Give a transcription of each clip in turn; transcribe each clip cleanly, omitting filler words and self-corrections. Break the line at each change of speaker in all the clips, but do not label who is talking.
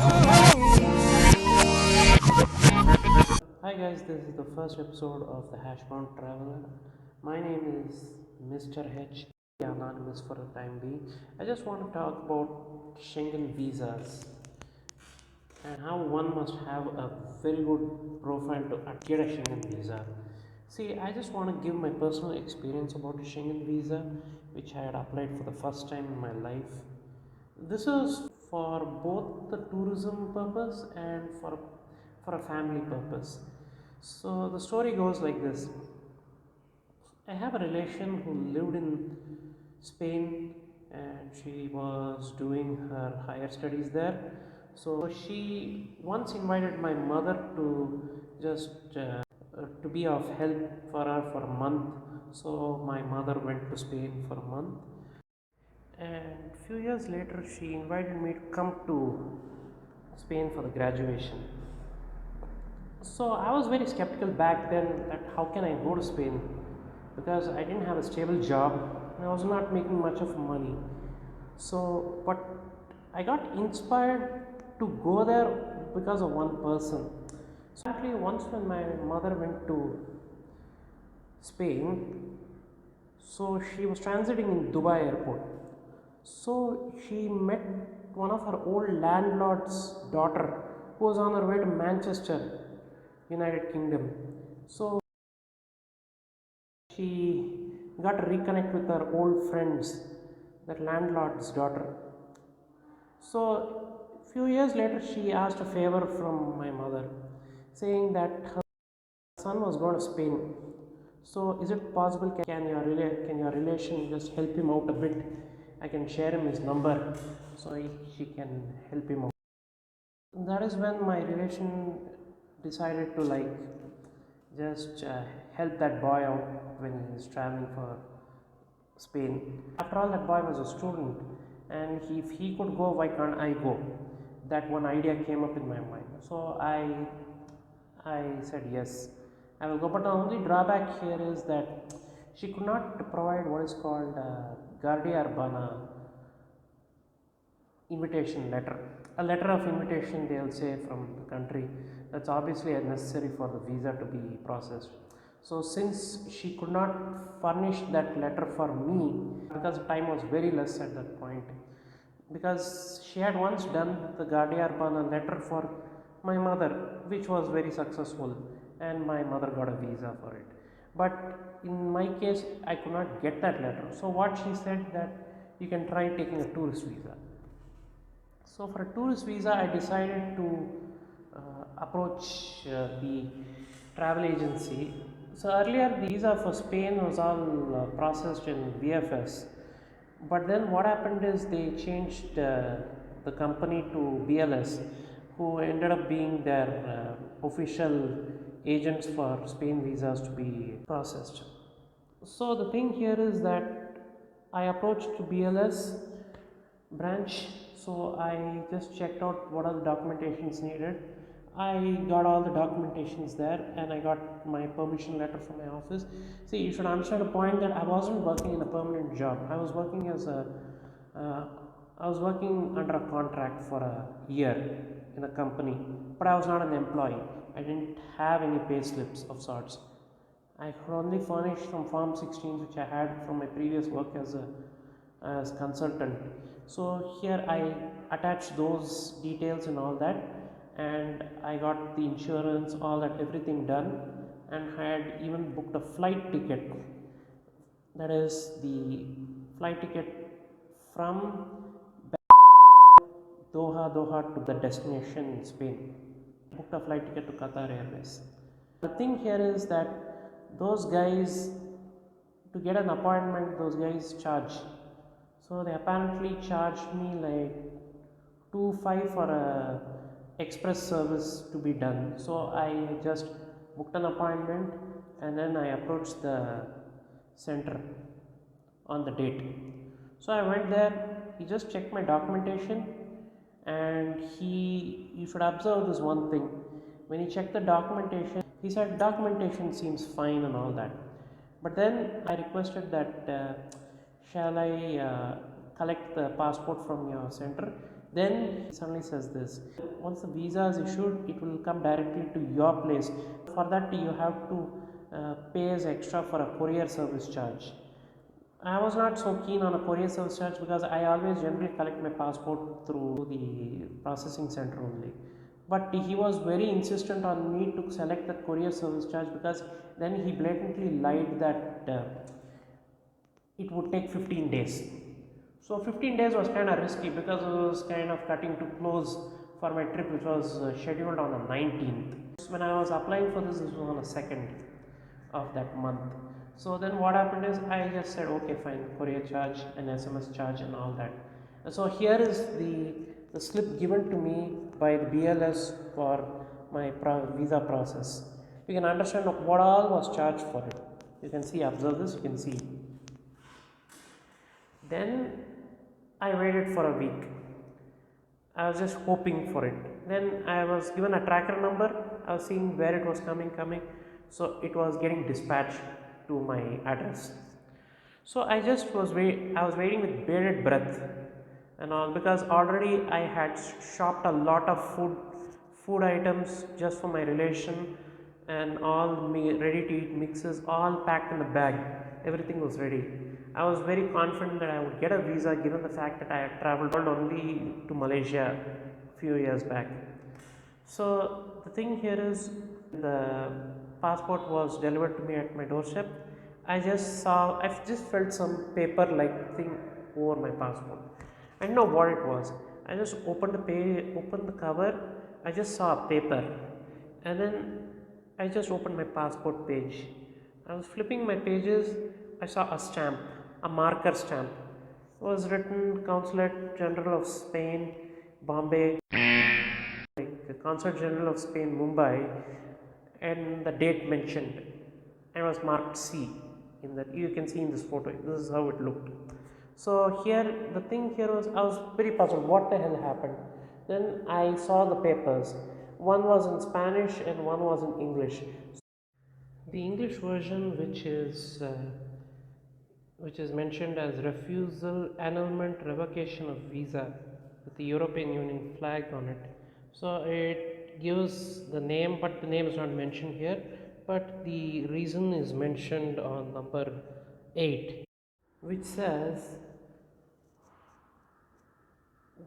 Hi guys, this is the first episode of the Hashbrown Traveller. My name is Mr. H, anonymous for the time being. I just want to talk about Schengen visas and how one must have a very good profile to get a Schengen visa. See, I just want to give my personal experience about a Schengen visa, which I had applied for the first time in my life. This is for both the tourism purpose and for a family purpose. So the story goes like this. I have a relation who lived in Spain and she was doing her higher studies there. So she once invited my mother to just to be of help for her for a month. So my mother went to Spain for a month, and few years later she invited me to come to Spain for the graduation. So I was very skeptical back then that how can I go to Spain, because I didn't have a stable job and I was not making much of money. So, but I got inspired to go there because of one person. So actually, once when my mother went to Spain, so she was transiting in Dubai airport. So she met one of her old landlord's daughter who was on her way to Manchester, United Kingdom. So she got to reconnect with her old friends, that landlord's daughter. So few years later she asked a favor from my mother, saying that her son was going to Spain. So is it possible, can your relation just help him out a bit? I can share him his number so she can help him out. That is when my relation decided to just help that boy out when he is traveling for Spain. After all, that boy was a student, and if he could go, why can't I go? That one idea came up in my mind. So I said yes, I will go. But the only drawback here is that she could not provide what is called Guardia Urbana invitation letter. A letter of invitation, they'll say, from the country. That's obviously necessary for the visa to be processed. So since she could not furnish that letter for me, because time was very less at that point, because she had once done the Guardia Urbana letter for my mother, which was very successful, and my mother got a visa for it. But in my case, I could not get that letter. So what she said that you can try taking a tourist visa. So for a tourist visa, I decided to approach the travel agency. So earlier, the visa for Spain was all processed in VFS, but then what happened is they changed the company to BLS, who ended up being their official agents for Spain visas to be processed. So the thing here is that I approached to BLS branch. So I just checked out what are the documentations needed. I got all the documentations there and I got my permission letter from my office. See, you should understand a point that I wasn't working in a permanent job. Uh, I was working under a contract for a year in a company, but I was not an employee. I didn't have any pay slips of sorts. I could only furnish some Form 16s which I had from my previous work as consultant. So here I attached those details and all that, and I got the insurance, all that, everything done, and had even booked a flight ticket. That is the flight ticket from Doha to the destination in Spain. Booked a flight ticket to Qatar Airways. The thing here is that those guys, to get an appointment, those guys charge. So they apparently charged me like 2.5 for a express service to be done. So I just booked an appointment and then I approached the center on the date. So I went there, he just checked my documentation, and you should observe this one thing. When he checked the documentation, he said documentation seems fine and all that. But then I requested that shall I collect the passport from your center? Then he suddenly says this: once the visa is issued, it will come directly to your place. For that, you have to pay as extra for a courier service charge. I was not so keen on a courier service charge because I always generally collect my passport through the processing center only. But he was very insistent on me to select the courier service charge, because then he blatantly lied that it would take 15 days. So 15 days was kind of risky because it was kind of cutting too close for my trip, which was scheduled on the 19th. When I was applying for this was on the 2nd of that month. So then what happened is I just said, okay, fine, courier charge and SMS charge and all that. And so here is the slip given to me by the BLS for my visa process. You can understand what all was charged for it. You can see, observe this, you can see. Then I waited for a week. I was just hoping for it. Then I was given a tracker number. I was seeing where it was coming. So it was getting dispatched to my address. So I just was I was waiting with bated breath and all, because already I had shopped a lot of food items just for my relation, and all ready to eat mixes all packed in the bag. Everything was ready. I was very confident that I would get a visa, given the fact that I had traveled only to Malaysia a few years back. So the thing here is, the passport was delivered to me at my doorstep. I just felt some paper like thing over my passport. I didn't know what it was. I just opened the cover. I just saw a paper, and then I just opened my passport page. I was flipping my pages. I saw a stamp, a marker stamp. It was written Consulate General of Spain, Bombay, like the Consulate General of Spain, Mumbai, and the date mentioned, and was marked C. In that, you can see in this photo. This is how it looked. So here, the thing here was, I was very puzzled. What the hell happened? Then I saw the papers. One was in Spanish and one was in English. The English version, which is mentioned as refusal, annulment, revocation of visa, with the European Union flag on it. So it gives the name, but the name is not mentioned here. But the reason is mentioned on number 8, which says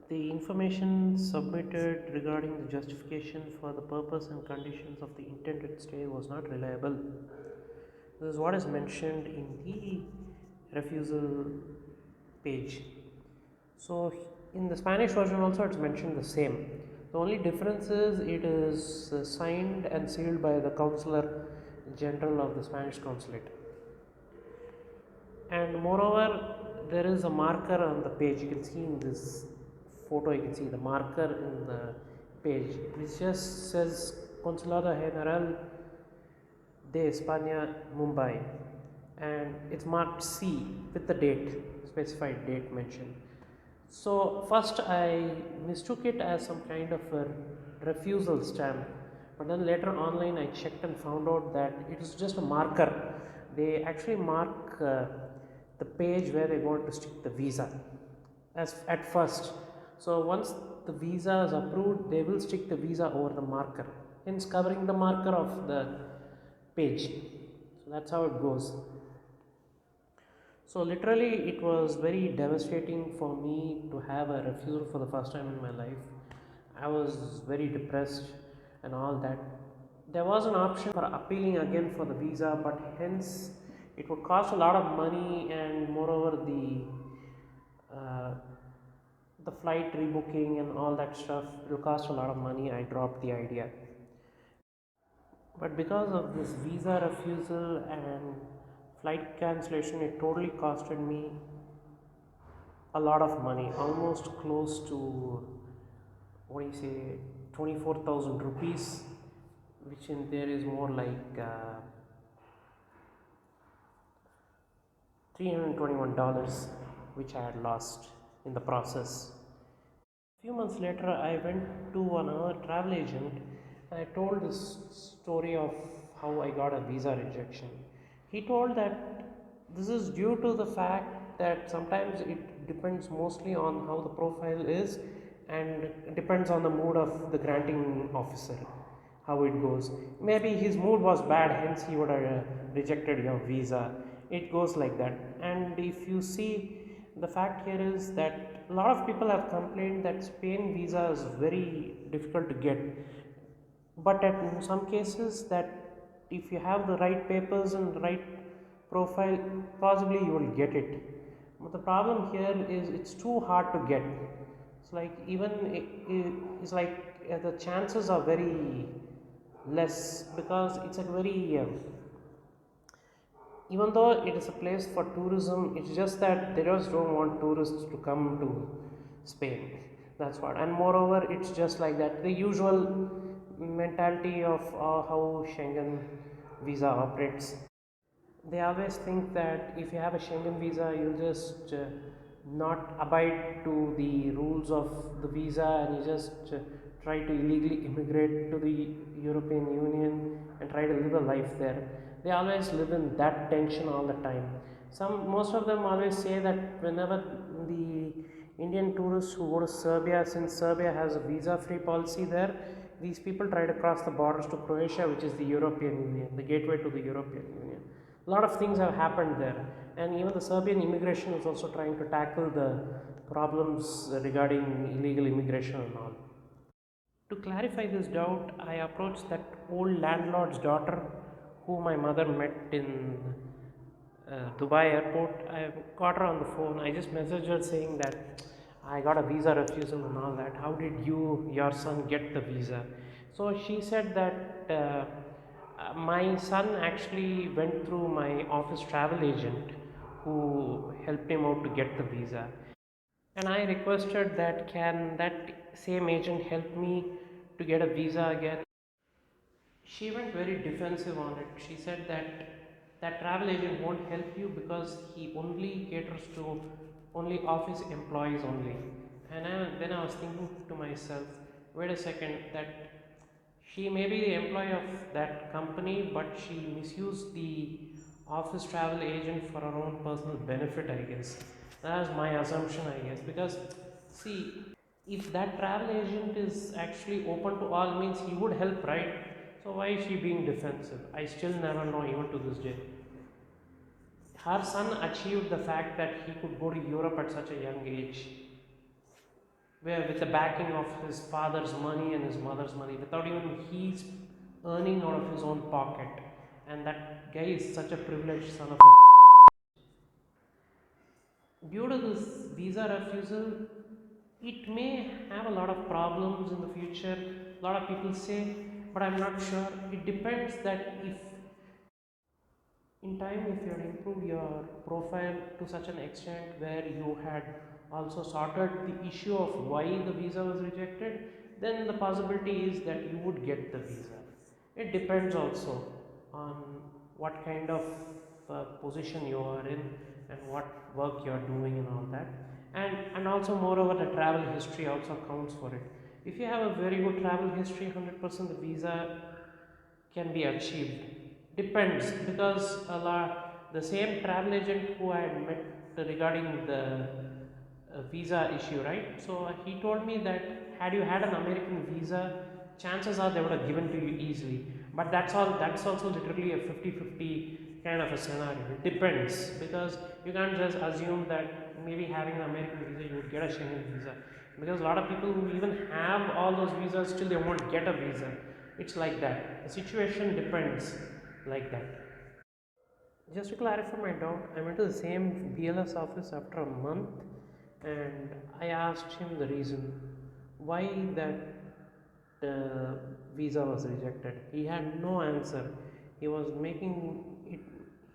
the information submitted regarding the justification for the purpose and conditions of the intended stay was not reliable. This is what is mentioned in the refusal page. So in the Spanish version also it's mentioned the same. The only difference is it is signed and sealed by the Consular General of the Spanish Consulate. And moreover, there is a marker on the page. You can see in this photo, you can see the marker in the page, which just says Consulado General de España, Mumbai, and it's marked C with the date, specified date mentioned. So first I mistook it as some kind of a refusal stamp, but then later online I checked and found out that it is just a marker. They actually mark the page where they want to stick the visa as at first. So once the visa is approved, they will stick the visa over the marker, hence covering the marker of the page. So that's how it goes. So literally it was very devastating for me to have a refusal for the first time in my life. I was very depressed and all that. There was an option for appealing again for the visa, but hence it would cost a lot of money, and moreover uh, the flight rebooking and all that stuff will cost a lot of money. I dropped the idea. But because of this visa refusal and flight cancellation, it totally costed me a lot of money, almost close to, what do you say, 24,000 rupees, which in there is more like $321, which I had lost in the process. A few months later, I went to another travel agent and I told this story of how I got a visa rejection. He told that this is due to the fact that sometimes it depends mostly on how the profile is and it depends on the mood of the granting officer how it goes. Maybe his mood was bad, hence he would have rejected your visa. It goes like that. And if you see, the fact here is that a lot of people have complained that Spain visa is very difficult to get, but at in some cases that if you have the right papers and the right profile, possibly you will get it. But the problem here is it's too hard to get. It's like even it's like the chances are very less because it's a very even though it is a place for tourism, it's just that they just don't want tourists to come to Spain. That's what. And moreover, it's just like that. The usual mentality of how Schengen visa operates. They always think that if you have a Schengen visa, you'll just not abide to the rules of the visa and you just try to illegally immigrate to the European Union and try to live a life there. They always live in that tension all the time. Most of them always say that whenever the Indian tourists who go to Serbia, since Serbia has a visa-free policy there, these people try to cross the borders to Croatia, which is the European Union, the gateway to the European Union. A lot of things have happened there, and even the Serbian immigration is also trying to tackle the problems regarding illegal immigration and all. To clarify this doubt, I approached that old landlord's daughter who my mother met in Dubai airport. I got her on the phone. I just messaged her saying that I got a visa refusal and all that. How did your son get the visa? So she said that my son actually went through my office travel agent who helped him out to get the visa. And I requested that can that same agent help me to get a visa again. She went very defensive on it. She said that that travel agent won't help you because he only caters to only office employees only. And then I was thinking to myself, wait a second, that she may be the employee of that company, but she misused the office travel agent for her own personal benefit, I guess. That was my assumption, I guess. Because, see, if that travel agent is actually open to all, means he would help, right? So, why is she being defensive? I still never know, even to this day. Her son achieved the fact that he could go to Europe at such a young age, where with the backing of his father's money and his mother's money, without even he's earning out of his own pocket. And that guy is such a privileged son of a. Due to this visa refusal, it may have a lot of problems in the future. A lot of people say, but I'm not sure. It depends that if in time, if you had improved your profile to such an extent where you had also sorted the issue of why the visa was rejected, then the possibility is that you would get the visa. It depends also on what kind of position you are in and what work you are doing and all that. And also, moreover, the travel history also counts for it. If you have a very good travel history, 100% the visa can be achieved. Depends, because the same travel agent who I had met regarding the visa issue, right? So he told me that had you had an American visa, chances are they would have given to you easily. But that's also literally a 50-50 kind of a scenario. It depends, because you can't just assume that maybe having an American visa you would get a Schengen visa, because a lot of people who even have all those visas still they won't get a visa. It's like that. The situation depends like that. Just to clarify my doubt, I went to the same BLS office after a month and I asked him the reason why that visa was rejected. He had no answer. He was making it.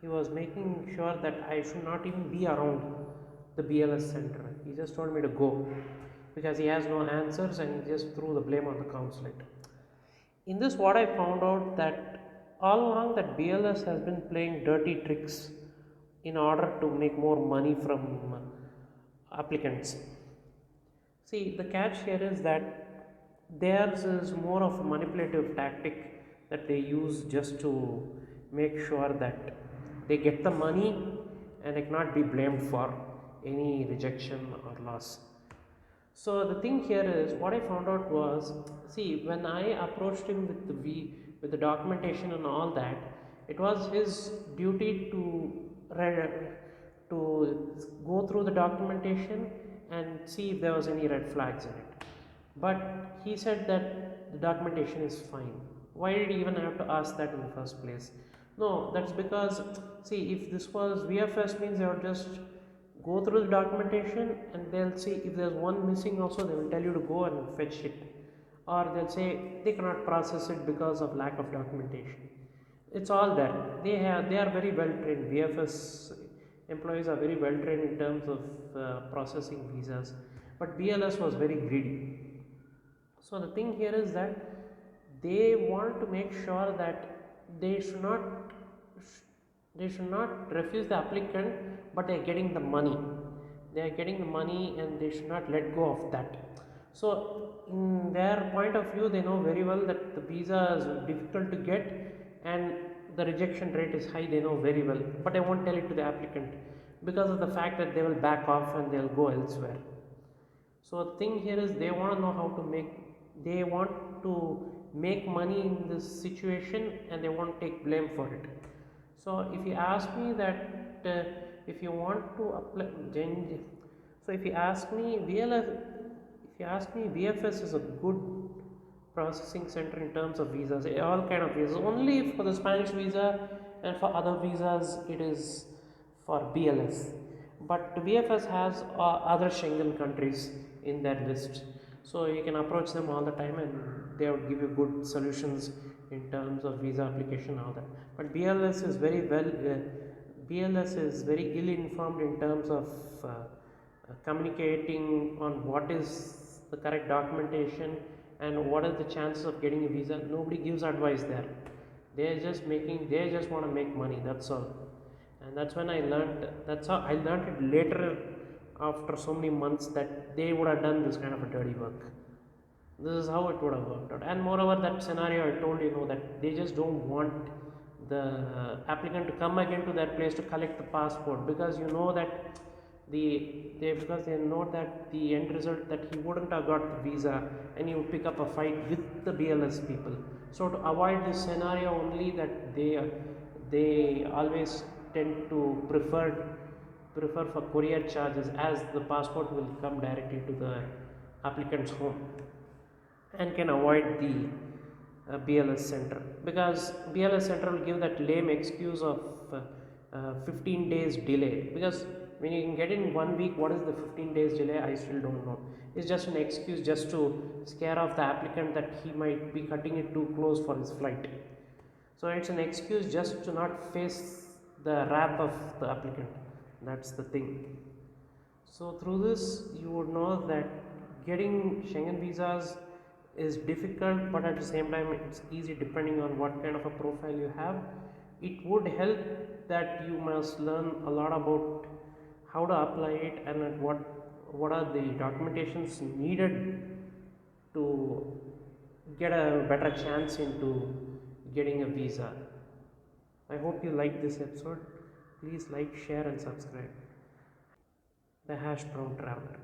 He was making sure that I should not even be around the BLS center. He just told me to go because he has no answers and he just threw the blame on the consulate. In this, what I found out that all along that BLS has been playing dirty tricks in order to make more money from applicants. See, the catch here is that theirs is more of a manipulative tactic that they use just to make sure that they get the money and they cannot be blamed for any rejection or loss. So the thing here is, what I found out was, see, when I approached him with with the documentation and all that, it was his duty to to go through the documentation and see if there was any red flags in it. But he said that the documentation is fine. Why did he even have to ask that in the first place? No, that's because, see, if this was VFS, means they would just go through the documentation and they'll see if there's one missing also, they will tell you to go and fetch it. Or they'll say they cannot process it because of lack of documentation. It's all there. They are very well trained. VFS employees are very well trained in terms of processing visas. But BLS was very greedy. So the thing here is that they want to make sure that they should not they should not refuse the applicant, but they are getting the money. They are getting the money and they should not let go of that. So in their point of view, they know very well that the visa is difficult to get and the rejection rate is high. They know very well, but they won't tell it to the applicant because of the fact that they will back off and they'll go elsewhere. So the thing here is, they want to know how to they want to make money in this situation and they won't take blame for it. So if you ask me that if you want to apply, so if you ask me VFS is a good processing center in terms of visas, all kind of visas. Only for the Spanish visa and for other visas it is for BLS. But VFS has other Schengen countries in their list. So you can approach them all the time and they would give you good solutions in terms of visa application, all that. But BLS is BLS is very ill informed in terms of communicating on what is the correct documentation and what are the chances of getting a visa. Nobody gives advice there. They just want to make money, that's all. And that's how I learned it later, after so many months, that they would have done this kind of a dirty work. This is how it would have worked out. And moreover, that scenario I told you, know, that they just don't want the applicant to come again to that place to collect the passport, because you know that because they know that the end result, that he wouldn't have got the visa and he would pick up a fight with the BLS people. So to avoid this scenario only, that they always tend to prefer for courier charges, as the passport will come directly to the applicant's home and can avoid the BLS center, because BLS center will give that lame excuse of 15 days delay, because when you can get in 1 week, what is the 15 days delay? I still don't know. It's just an excuse just to scare off the applicant that he might be cutting it too close for his flight. So it's an excuse just to not face the wrath of the applicant. That's the thing. So through this, you would know that getting Schengen visas is difficult, but at the same time it's easy depending on what kind of a profile you have. It would help that you must learn a lot about how to apply it and what are the documentations needed to get a better chance into getting a visa. I hope you liked this episode. Please like, share and subscribe. The Hashbrown Traveller.